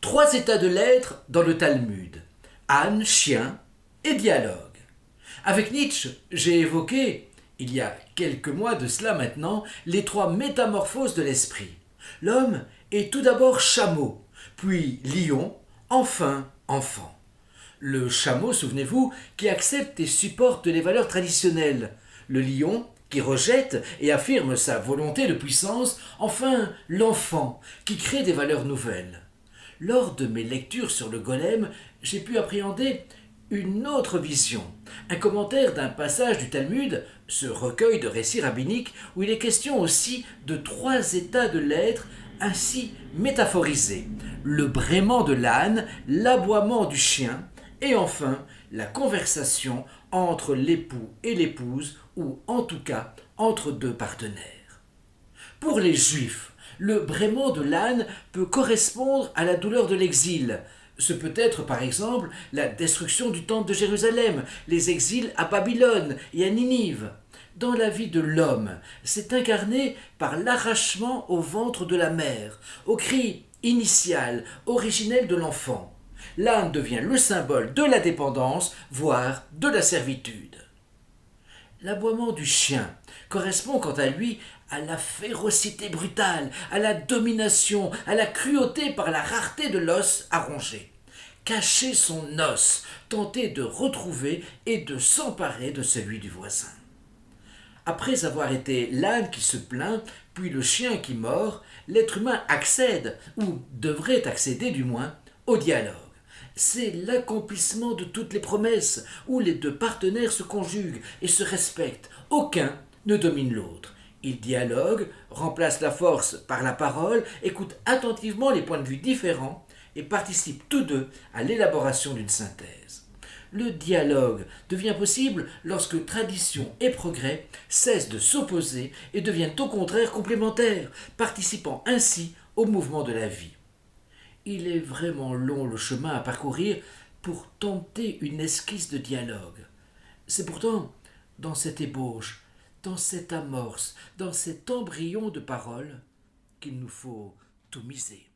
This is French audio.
Trois états de l'être dans le Talmud. Âne, chien et dialogue. Avec Nietzsche, j'ai évoqué, il y a quelques mois de cela maintenant, les trois métamorphoses de l'esprit. L'homme est tout d'abord chameau, puis lion, enfin enfant. Le chameau, souvenez-vous, qui accepte et supporte les valeurs traditionnelles. Le lion, qui rejette et affirme sa volonté de puissance. Enfin, l'enfant, qui crée des valeurs nouvelles. Lors de mes lectures sur le golem, j'ai pu appréhender une autre vision, un commentaire d'un passage du Talmud, ce recueil de récits rabbiniques, où il est question aussi de trois états de l'être ainsi métaphorisés. Le braiement de l'âne, l'aboiement du chien, et enfin la conversation entre l'époux et l'épouse, ou en tout cas entre deux partenaires. Pour les Juifs, le braiement de l'âne peut correspondre à la douleur de l'exil. Ce peut être par exemple la destruction du temple de Jérusalem, les exils à Babylone et à Ninive. Dans la vie de l'homme, c'est incarné par l'arrachement au ventre de la mère, au cri initial, originel de l'enfant. L'âne devient le symbole de la dépendance, voire de la servitude. L'aboiement du chien correspond quant à lui à la férocité brutale, à la domination, à la cruauté par la rareté de l'os à ronger. Cacher son os, tenter de retrouver et de s'emparer de celui du voisin. Après avoir été l'âne qui se plaint, puis le chien qui mord, l'être humain accède, ou devrait accéder du moins, au dialogue. C'est l'accomplissement de toutes les promesses, où les deux partenaires se conjuguent et se respectent. Aucun ne domine l'autre. Ils dialoguent, remplacent la force par la parole, écoutent attentivement les points de vue différents et participent tous deux à l'élaboration d'une synthèse. Le dialogue devient possible lorsque tradition et progrès cessent de s'opposer et deviennent au contraire complémentaires, participant ainsi au mouvement de la vie. Il est vraiment long le chemin à parcourir pour tenter une esquisse de dialogue. C'est pourtant dans cette ébauche, dans cette amorce, dans cet embryon de parole qu'il nous faut tout miser.